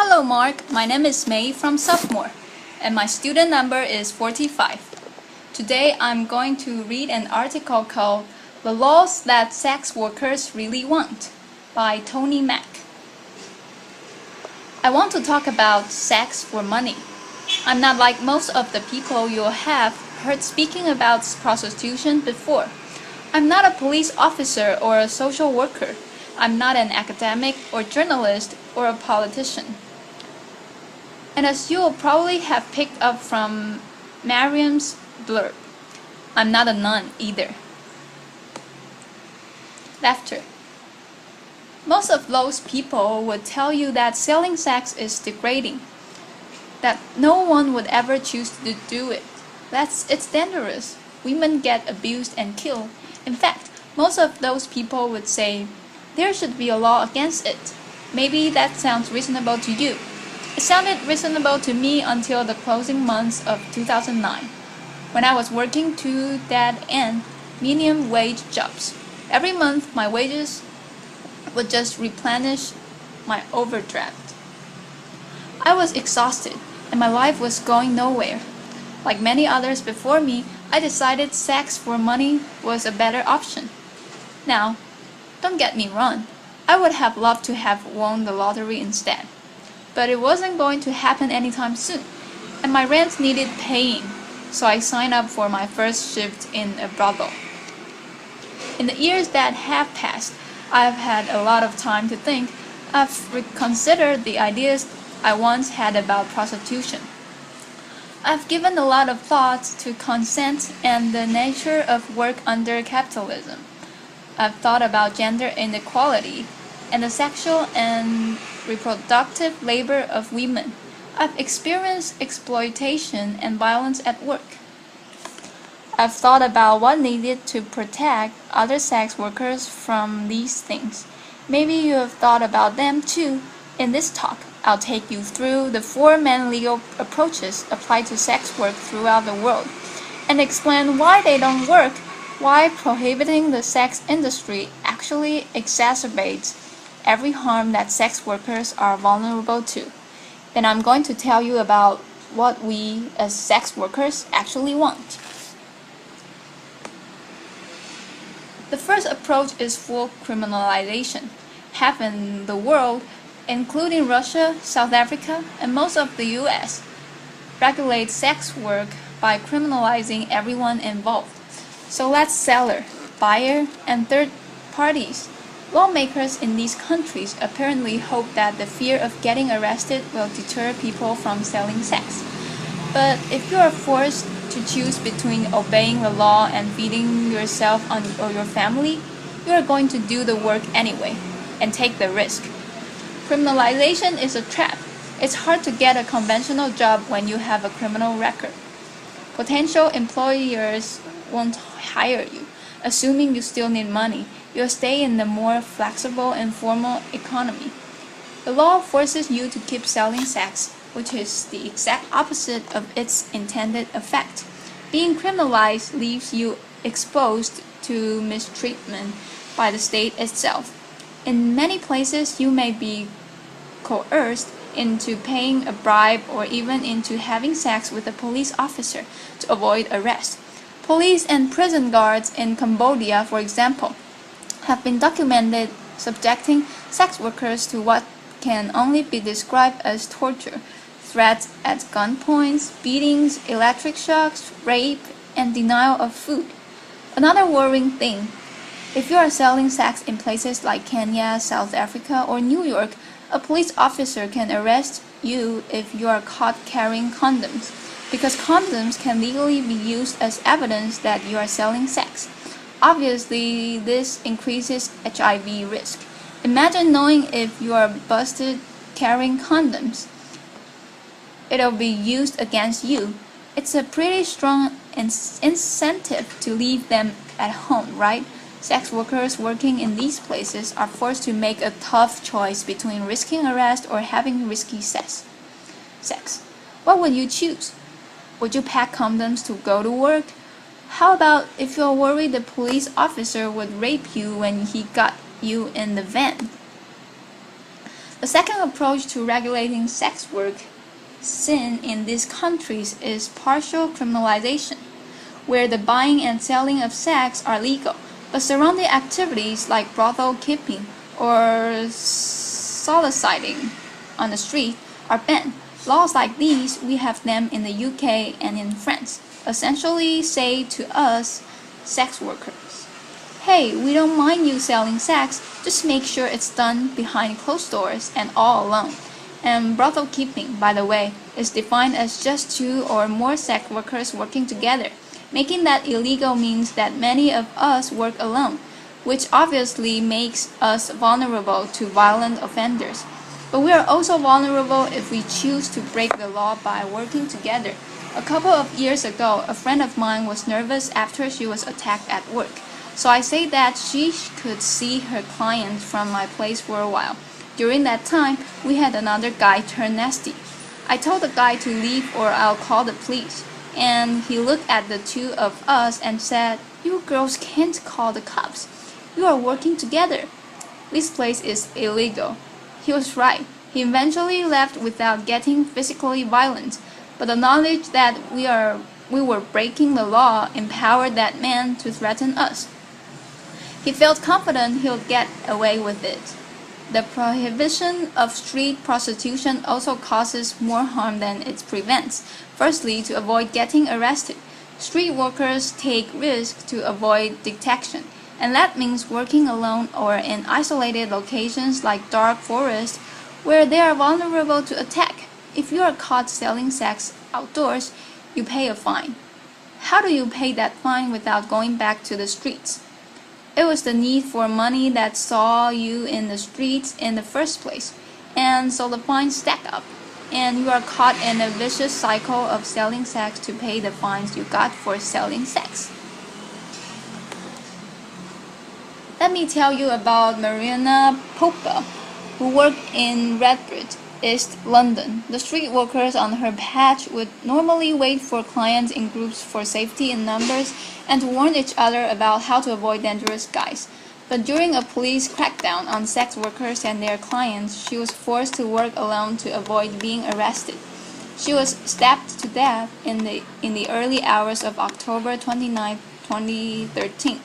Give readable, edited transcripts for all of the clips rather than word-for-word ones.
Hello Mark, my name is May from Sophomore, and my student number is 45. Today I'm going to read an article called The Laws That Sex Workers Really Want by Toni. I want to talk about sex for money. I'm not like most of the people you'll have heard speaking about prostitution before. I'm not a police officer or a social worker. I'm not an academic or journalist or a politician. And as you'll probably have picked up from Mariam's blurb, I'm not a nun either. Laughter. Most of those people would tell you that selling sex is degrading, that no one would ever choose to do it. It's dangerous. Women get abused and killed. In fact, most of those people would say there should be a law against it. Maybe that sounds reasonable to you. It sounded reasonable to me until the closing months of 2009, when I was working two dead-end minimum wage jobs. Every month, my wages would just replenish my overdraft. I was exhausted, and my life was going nowhere. Like many others before me, I decided sex for money was a better option. Now, don't get me wrong, I would have loved to have won the lottery instead. But it wasn't going to happen anytime soon, and my rent needed paying, so I signed up for my first shift in a brothel. In the years that have passed, I've had a lot of time to think. I've reconsidered the ideas I once had about prostitution. I've given a lot of thought to consent and the nature of work under capitalism. I've thought about gender inequality and the sexual and reproductive labor of women. I've experienced exploitation and violence at work. I've thought about what needed to protect other sex workers from these things. Maybe you have thought about them too. In this talk, I'll take you through the four main legal approaches applied to sex work throughout the world and explain why they don't work, why prohibiting the sex industry actually exacerbates every harm that sex workers are vulnerable to. And I'm going to tell you about what we as sex workers actually want. The first approach is full criminalization. Half in the world, including Russia, South Africa, and most of the US, regulate sex work by criminalizing everyone involved. So let's seller, buyer, and third parties. Lawmakers in these countries apparently hope that the fear of getting arrested will deter people from selling sex. But if you are forced to choose between obeying the law and feeding yourself or your family, you are going to do the work anyway and take the risk. Criminalization is a trap. It's hard to get a conventional job when you have a criminal record. Potential employers won't hire you, assuming you still need money. You'll stay in the more flexible and formal economy. The law forces you to keep selling sex, which is the exact opposite of its intended effect. Being criminalized leaves you exposed to mistreatment by the state itself. In many places, you may be coerced into paying a bribe or even into having sex with a police officer to avoid arrest. Police and prison guards in Cambodia, for example, have been documented subjecting sex workers to what can only be described as torture, threats at gunpoints, beatings, electric shocks, rape, and denial of food. Another worrying thing, if you are selling sex in places like Kenya, South Africa, or New York, a police officer can arrest you if you are caught carrying condoms, because condoms can legally be used as evidence that you are selling sex. Obviously, this increases HIV risk. Imagine knowing if you are busted carrying condoms, it'll be used against you. It's a pretty strong incentive to leave them at home, right? Sex workers working in these places are forced to make a tough choice between risking arrest or having risky sex. What would you choose? Would you pack condoms to go to work? How about if you're worried the police officer would rape you when he got you in the van? The second approach to regulating sex work sin in these countries is partial criminalization, where the buying and selling of sex are legal, but surrounding activities like brothel keeping or soliciting on the street are banned. Laws like these, we have them in the UK and in France, essentially say to us, sex workers, hey, we don't mind you selling sex, just make sure it's done behind closed doors and all alone. And brothel keeping, by the way, is defined as just two or more sex workers working together. Making that illegal means that many of us work alone, which obviously makes us vulnerable to violent offenders. But we are also vulnerable if we choose to break the law by working together. A couple of years ago, a friend of mine was nervous after she was attacked at work. So I said that she could see her client from my place for a while. During that time, we had another guy turn nasty. I told the guy to leave or I'll call the police. And he looked at the two of us and said, "You girls can't call the cops. You are working together. This place is illegal." He was right. He eventually left without getting physically violent, but the knowledge that we were breaking the law empowered that man to threaten us. He felt confident he would get away with it. The prohibition of street prostitution also causes more harm than it prevents. Firstly, to avoid getting arrested, street workers take risks to avoid detection, and that means working alone or in isolated locations like dark forests where they are vulnerable to attack. If you are caught selling sex outdoors, you pay a fine. How do you pay that fine without going back to the streets? It was the need for money that saw you in the streets in the first place, and so the fines stack up, and you are caught in a vicious cycle of selling sex to pay the fines you got for selling sex. Let me tell you about Marina Popa, who worked in Redbridge, East London. The street workers on her patch would normally wait for clients in groups for safety in numbers and to warn each other about how to avoid dangerous guys. But during a police crackdown on sex workers and their clients, she was forced to work alone to avoid being arrested. She was stabbed to death in the early hours of October 29, 2013.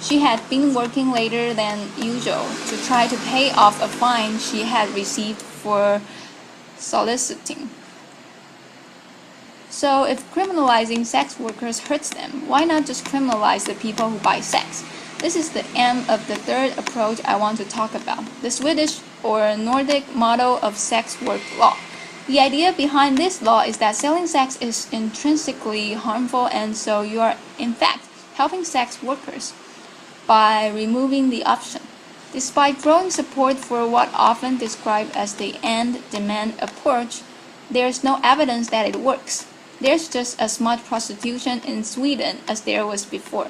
She had been working later than usual to try to pay off a fine she had received for soliciting. So if criminalizing sex workers hurts them, why not just criminalize the people who buy sex? This is the end of the third approach I want to talk about, the Swedish or Nordic model of sex work law. The idea behind this law is that selling sex is intrinsically harmful, and so you are in fact helping sex workers by removing the option. Despite growing support for what often described as the end-demand approach, there is no evidence that it works. There's just as much prostitution in Sweden as there was before.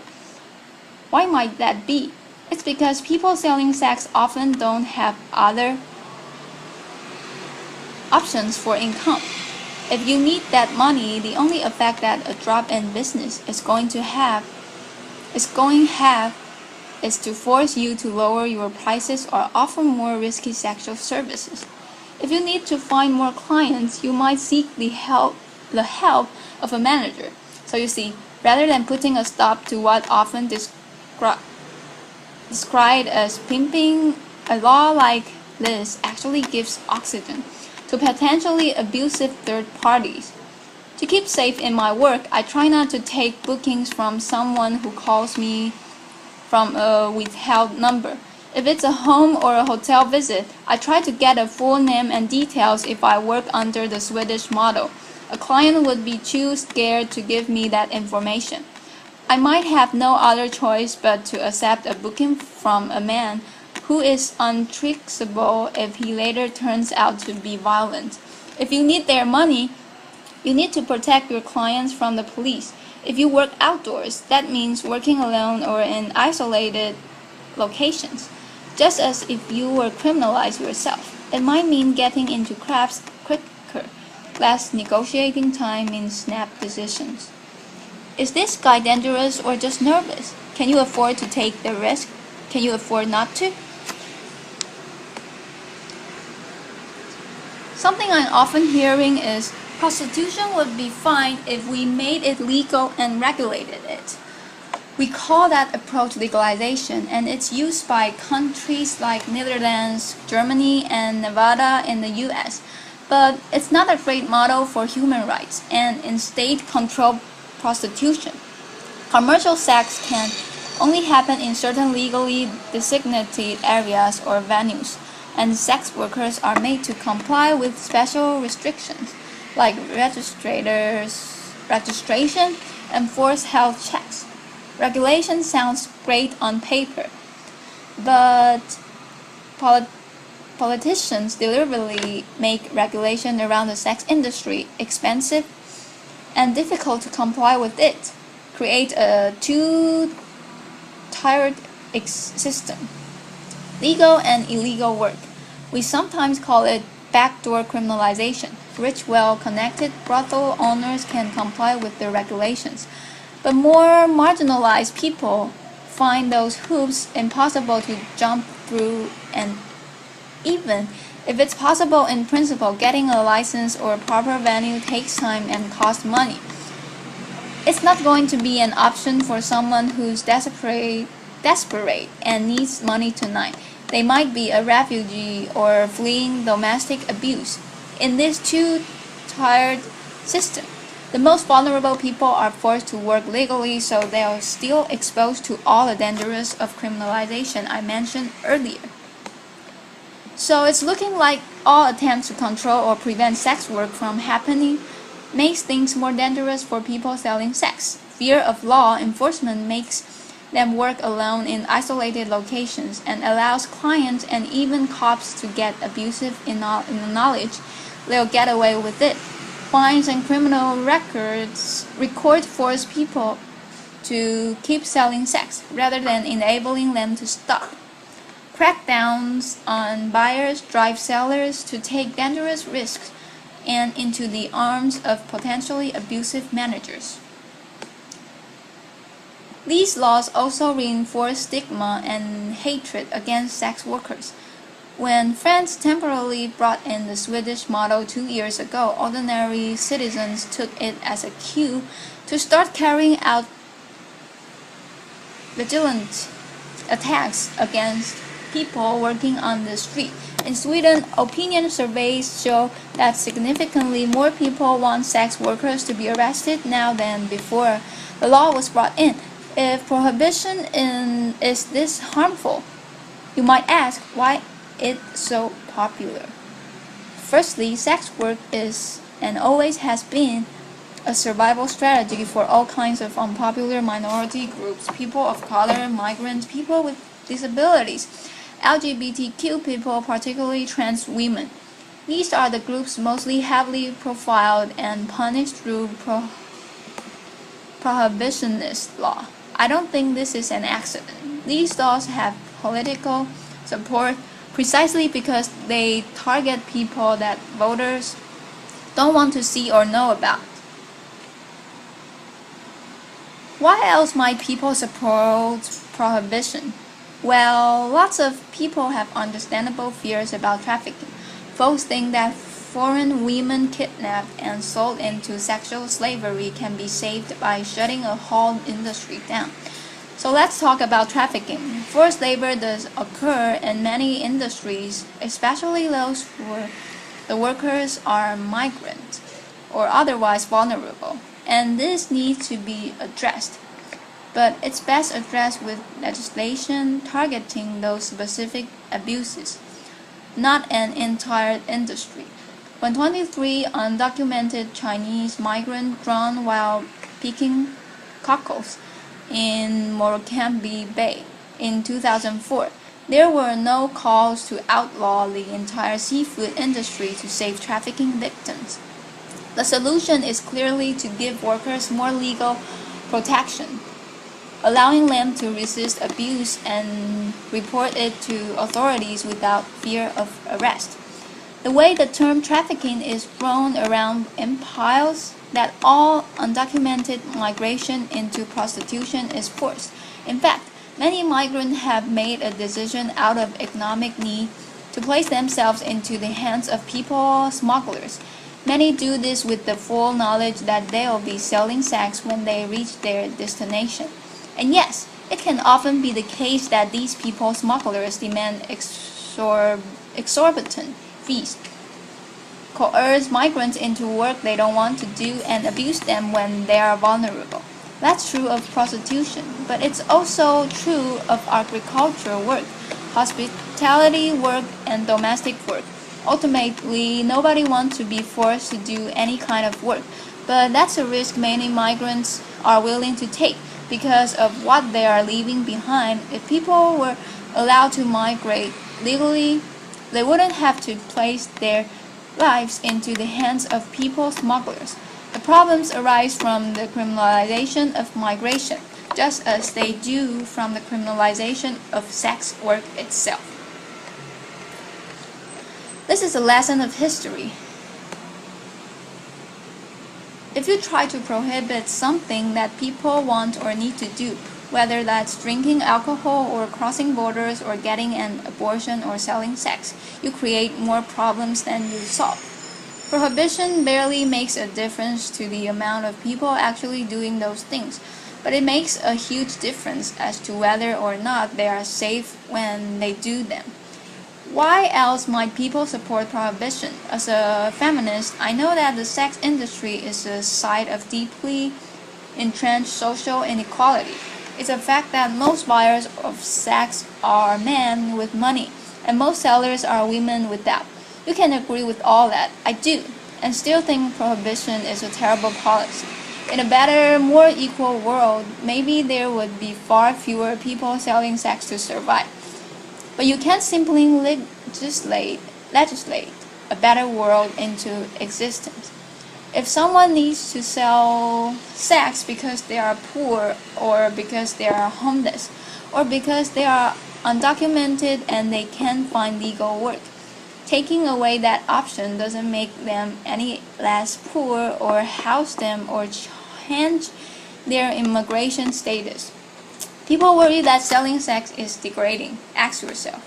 Why might that be? It's because people selling sex often don't have other options for income. If you need that money, the only effect that a drop in business is going to have is to force you to lower your prices or offer more risky sexual services. If you need to find more clients, you might seek the help of a manager. So you see, rather than putting a stop to what often described as pimping, a law like this actually gives oxygen to potentially abusive third parties. To keep safe in my work, I try not to take bookings from someone who calls me from a withheld number. If it's a home or a hotel visit, I try to get a full name and details if I work under the Swedish model. A client would be too scared to give me that information. I might have no other choice but to accept a booking from a man who is untraceable if he later turns out to be violent. If you need their money, you need to protect your clients from the police. If you work outdoors, that means working alone or in isolated locations. Just as if you were criminalized yourself, it might mean getting into crafts quicker. Less negotiating time means snap decisions. Is this guy dangerous or just nervous? Can you afford to take the risk? Can you afford not to? Something I'm often hearing is prostitution would be fine if we made it legal and regulated it. We call that approach legalization, and it's used by countries like Netherlands, Germany, and Nevada in the US. But it's not a great model for human rights and in state-controlled prostitution. Commercial sex can only happen in certain legally designated areas or venues, and sex workers are made to comply with special restrictions like registration and forced health checks. Regulation sounds great on paper, but politicians deliberately make regulation around the sex industry expensive and difficult to comply with it, create a two-tiered system. Legal and illegal work. We sometimes call it backdoor criminalization. Rich, well-connected brothel owners can comply with the regulations, but more marginalized people find those hoops impossible to jump through, and even if it's possible in principle, getting a license or proper venue takes time and costs money. It's not going to be an option for someone who's desperate and needs money tonight. They might be a refugee or fleeing domestic abuse. In this two-tiered system, the most vulnerable people are forced to work legally, so they are still exposed to all the dangers of criminalization I mentioned earlier. So it's looking like all attempts to control or prevent sex work from happening makes things more dangerous for people selling sex. Fear of law enforcement makes them work alone in isolated locations and allows clients and even cops to get abusive in the knowledge they'll get away with it. Fines and criminal record force people to keep selling sex rather than enabling them to stop. Crackdowns on buyers drive sellers to take dangerous risks and into the arms of potentially abusive managers. These laws also reinforce stigma and hatred against sex workers. When France temporarily brought in the Swedish model 2 years ago, ordinary citizens took it as a cue to start carrying out vigilant attacks against people working on the street. In Sweden, opinion surveys show that significantly more people want sex workers to be arrested now than before the law was brought in. If prohibition is this harmful, you might ask why it's so popular. Firstly, sex work is and always has been a survival strategy for all kinds of unpopular minority groups: people of color, migrants, people with disabilities, LGBTQ people, particularly trans women. These are the groups mostly heavily profiled and punished through prohibitionist law. I don't think this is an accident. These laws have political support precisely because they target people that voters don't want to see or know about. Why else might people support prohibition? Well, lots of people have understandable fears about trafficking. Folks think that foreign women kidnapped and sold into sexual slavery can be saved by shutting a whole industry down. So let's talk about trafficking. Forced labor does occur in many industries, especially those where the workers are migrant or otherwise vulnerable, and this needs to be addressed. But it's best addressed with legislation targeting those specific abuses, not an entire industry. When 23 undocumented Chinese migrants drowned while picking cockles in Murrumbidgee Bay in 2004, there were no calls to outlaw the entire seafood industry to save trafficking victims. The solution is clearly to give workers more legal protection, allowing them to resist abuse and report it to authorities without fear of arrest. The way the term trafficking is thrown around implies that all undocumented migration into prostitution is forced. In fact, many migrants have made a decision out of economic need to place themselves into the hands of people smugglers. Many do this with the full knowledge that they'll be selling sex when they reach their destination. And yes, it can often be the case that these people smugglers demand exorbitant fees, coerce migrants into work they don't want to do, and abuse them when they are vulnerable. That's true of prostitution, but it's also true of agricultural work, hospitality work, and domestic work. Ultimately, nobody wants to be forced to do any kind of work, but that's a risk many migrants are willing to take because of what they are leaving behind. If people were allowed to migrate legally, they wouldn't have to place their lives into the hands of people smugglers. The problems arise from the criminalization of migration, just as they do from the criminalization of sex work itself. This is a lesson of history. If you try to prohibit something that people want or need to do, whether that's drinking alcohol or crossing borders or getting an abortion or selling sex, you create more problems than you solve. Prohibition barely makes a difference to the amount of people actually doing those things, but it makes a huge difference as to whether or not they are safe when they do them. Why else might people support prohibition? As a feminist, I know that the sex industry is a site of deeply entrenched social inequality. It's a fact that most buyers of sex are men with money, and most sellers are women without. You can agree with all that. I do, and still think prohibition is a terrible policy. In a better, more equal world, maybe there would be far fewer people selling sex to survive. But you can't simply legislate a better world into existence. If someone needs to sell sex because they are poor, or because they are homeless, or because they are undocumented and they can't find legal work, taking away that option doesn't make them any less poor or house them or change their immigration status. People worry that selling sex is degrading. Ask yourself,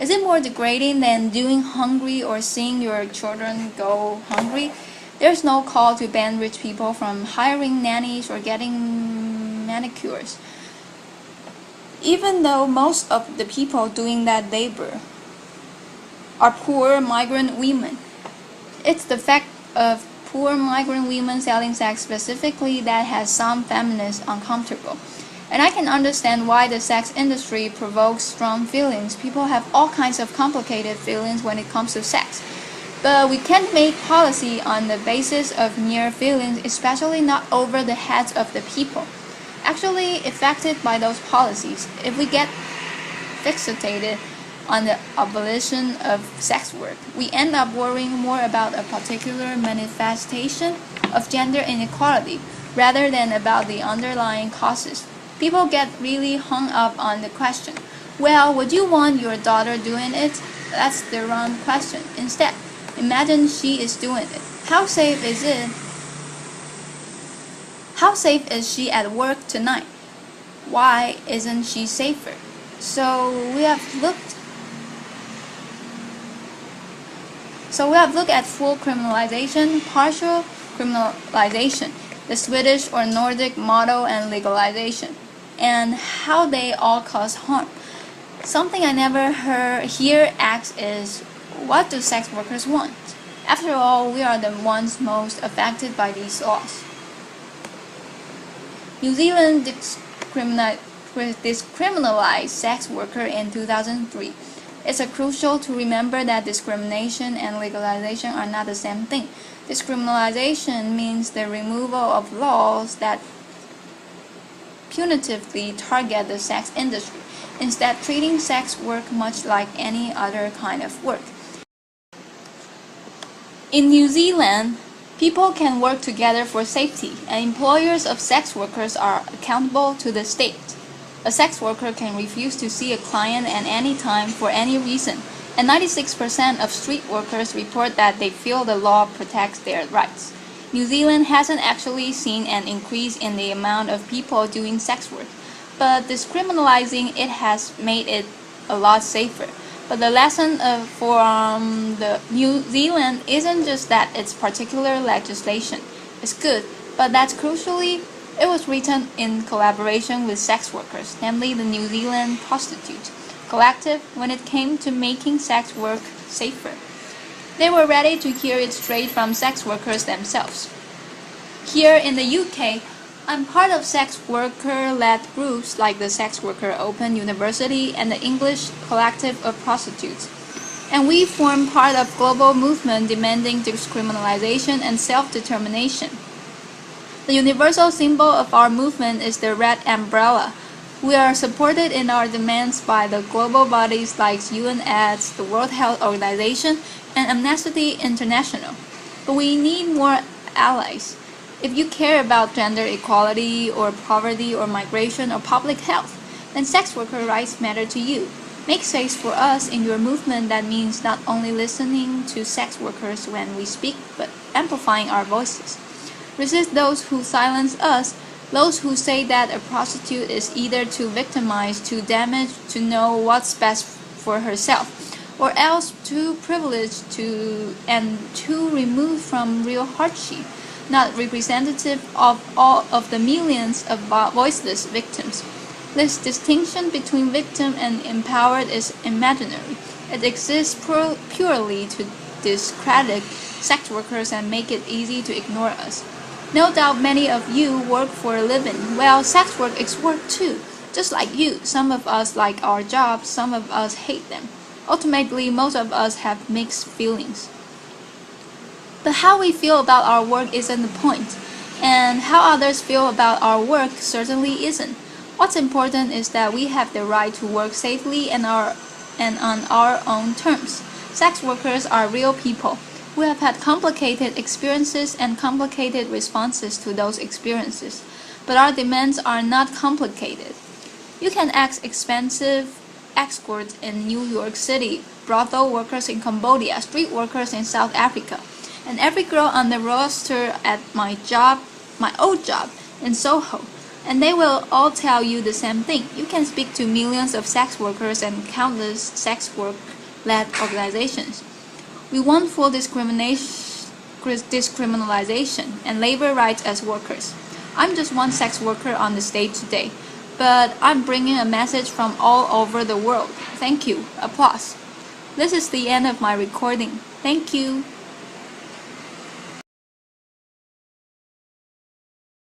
is it more degrading than doing hungry or seeing your children go hungry? There's no call to ban rich people from hiring nannies or getting manicures, even though most of the people doing that labor are poor migrant women. It's the fact of poor migrant women selling sex specifically that has some feminists uncomfortable. And I can understand why the sex industry provokes strong feelings. People have all kinds of complicated feelings when it comes to sex. But we can't make policy on the basis of mere feelings, especially not over the heads of the people actually affected by those policies. If we get fixated on the abolition of sex work, we end up worrying more about a particular manifestation of gender inequality rather than about the underlying causes. People get really hung up on the question, well, would you want your daughter doing it? That's the wrong question. Instead, imagine she is doing it. How safe is it? How safe is she at work tonight? Why isn't she safer? So we have looked at full criminalization, partial criminalization, the Swedish or Nordic model, and legalization, and how they all cause harm. Something I never hear asked is, what do sex workers want? After all, we are the ones most affected by these laws. New Zealand discriminalized sex workers in 2003. It's crucial to remember that discrimination and legalization are not the same thing. Discriminalization means the removal of laws that punitively target the sex industry, instead treating sex work much like any other kind of work. In New Zealand, people can work together for safety, and employers of sex workers are accountable to the state. A sex worker can refuse to see a client at any time for any reason, and 96% of street workers report that they feel the law protects their rights. New Zealand hasn't actually seen an increase in the amount of people doing sex work, but discriminalizing it has made it a lot safer. But the lesson from the New Zealand isn't just that its particular legislation is good, but that crucially it was written in collaboration with sex workers, namely the New Zealand Prostitute Collective, when it came to making sex work safer. They were ready to hear it straight from sex workers themselves. Here in the UK, I'm part of sex worker-led groups like the Sex Worker Open University and the English Collective of Prostitutes. And we form part of global movement demanding decriminalization and self-determination. The universal symbol of our movement is the red umbrella. We are supported in our demands by the global bodies like UNAIDS, the World Health Organization, and Amnesty International. But we need more allies. If you care about gender equality or poverty or migration or public health, then sex worker rights matter to you. Make space for us in your movement. That means not only listening to sex workers when we speak, but amplifying our voices. Resist those who silence us, those who say that a prostitute is either too victimized, too damaged to know what's best for herself, or else too privileged and too removed from real hardship, not representative of all of the millions of voiceless victims. This distinction between victim and empowered is imaginary. It exists purely to discredit sex workers and make it easy to ignore us. No doubt many of you work for a living. Well, sex work is work too. Just like you, some of us like our jobs, some of us hate them. Ultimately, most of us have mixed feelings. But how we feel about our work isn't the point, and how others feel about our work certainly isn't. What's important is that we have the right to work safely and on our own terms. Sex workers are real people who have had complicated experiences and complicated responses to those experiences. But our demands are not complicated. You can ask expensive escorts in New York City, brothel workers in Cambodia, street workers in South Africa, and every girl on the roster at my old job in Soho, and they will all tell you the same thing. You can speak to millions of sex workers and countless sex work-led organizations. We want full decriminalization and labor rights as workers. I'm just one sex worker on the stage today, but I'm bringing a message from all over the world. Thank you. Applause. This is the end of my recording. Thank you.